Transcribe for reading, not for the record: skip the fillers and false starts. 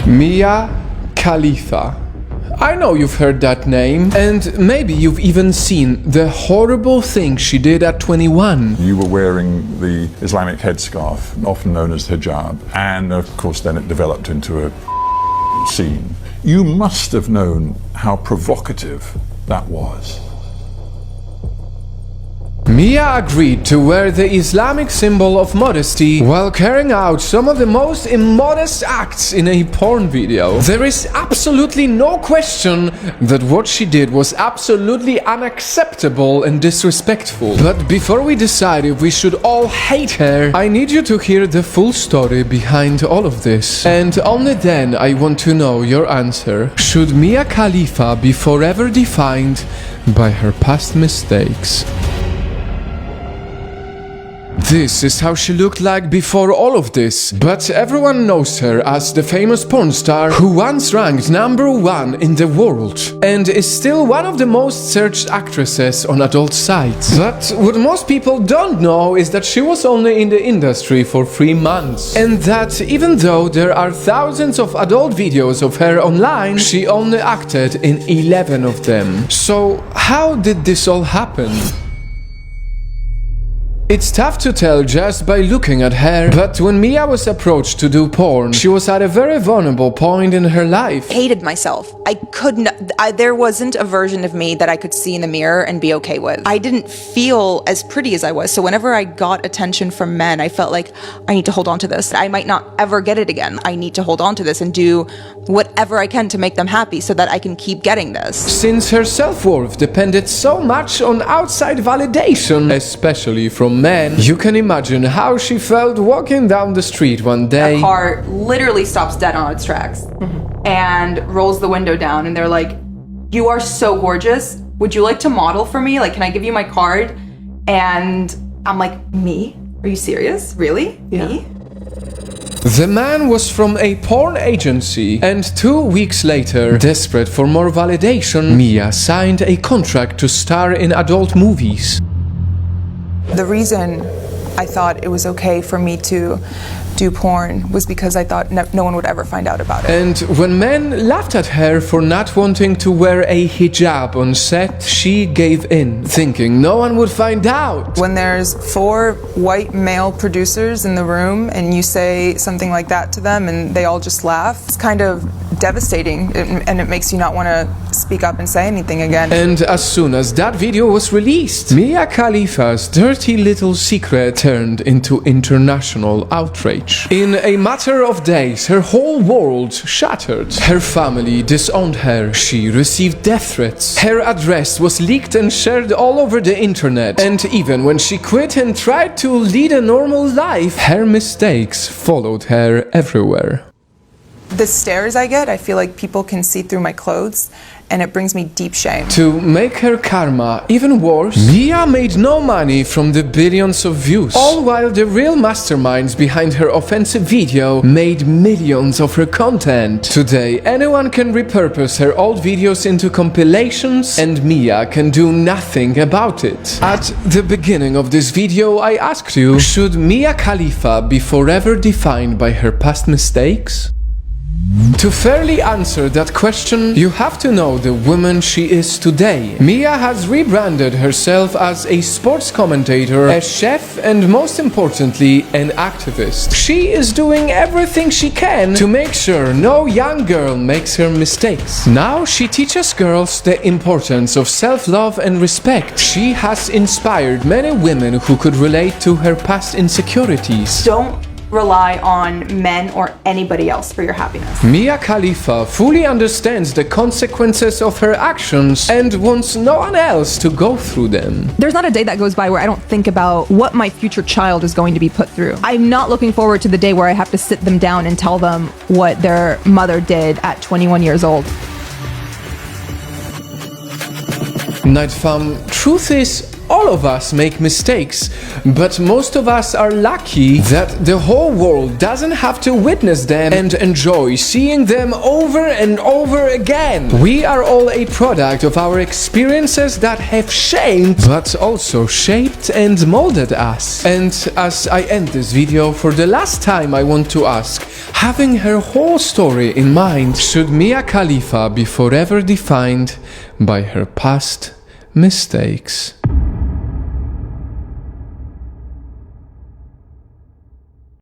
Mia Khalifa. I know you've heard that name, and maybe you've even seen the horrible thing she did at 21. You were wearing the Islamic headscarf, often known as hijab, and of course then it developed into a scene. You must have known how provocative that was. Mia agreed to wear the Islamic symbol of modesty while carrying out some of the most immodest acts in a porn video. There is absolutely no question that what she did was absolutely unacceptable and disrespectful. But before we decide if we should all hate her, I need you to hear the full story behind all of this. And only then I want to know your answer. Should Mia Khalifa be forever defined by her past mistakes? This is how she looked like before all of this, but everyone knows her as the famous porn star who once ranked #1 in the world and is still one of the most searched actresses on adult sites. But what most people don't know is that she was only in the industry for 3 months, and that even though there are thousands of adult videos of her online, she only acted in 11 of them. So how did this all happen? It's tough to tell just by looking at her, but when Mia was approached to do porn, she was at a very vulnerable point in her life. Hated myself. I couldn't, there wasn't a version of me that I could see in the mirror and be okay with. I didn't feel as pretty as I was, so whenever I got attention from men, I felt like I need to hold on to this. I might not ever get it again. I need to hold on to this and do whatever I can to make them happy so that I can keep getting this. Since her self-worth depended so much on outside validation, especially from men, you can imagine how she felt walking down the street one day. A car literally stops dead on its tracks and rolls the window down, and they're like, "You are so gorgeous. Would you like to model for me? Like, can I give you my card?" And I'm like, "Me? Are you serious? Really? Yeah. Me?" The man was from a porn agency, and 2 weeks later, desperate for more validation, Mia signed a contract to star in adult movies. The reason I thought it was okay for me to do porn was because I thought no one would ever find out about it. And when men laughed at her for not wanting to wear a hijab on set, she gave in, thinking no one would find out. When there's 4 white male producers in the room and you say something like that to them and they all just laugh, it's kind of devastating, and it makes you not want to speak up and say anything again. And as soon as that video was released, Mia Khalifa's dirty little secret turned into international outrage. In a matter of days, her whole world shattered. Her family disowned her. She received death threats. Her address was leaked and shared all over the internet. And even when she quit and tried to lead a normal life, her mistakes followed her everywhere. The stares I get, I feel like people can see through my clothes, and it brings me deep shame. To make her karma even worse, Mia made no money from the billions of views, all while the real masterminds behind her offensive video made millions of her content. Today, anyone can repurpose her old videos into compilations, and Mia can do nothing about it. At the beginning of this video, I asked you, should Mia Khalifa be forever defined by her past mistakes? To fairly answer that question, you have to know the woman she is today. Mia has rebranded herself as a sports commentator, a chef, and most importantly, an activist. She is doing everything she can to make sure no young girl makes her mistakes. Now she teaches girls the importance of self-love and respect. She has inspired many women who could relate to her past insecurities. Don't rely on men or anybody else for your happiness. Mia Khalifa fully understands the consequences of her actions and wants no one else to go through them. There's not a day that goes by where I don't think about what my future child is going to be put through. I'm not looking forward to the day where I have to sit them down and tell them what their mother did at 21 years old. Night fam, truth is, all of us make mistakes, but most of us are lucky that the whole world doesn't have to witness them and enjoy seeing them over and over again. We are all a product of our experiences that have shaped, but also shaped and molded us. And as I end this video, for the last time I want to ask, having her whole story in mind, should Mia Khalifa be forever defined by her past mistakes?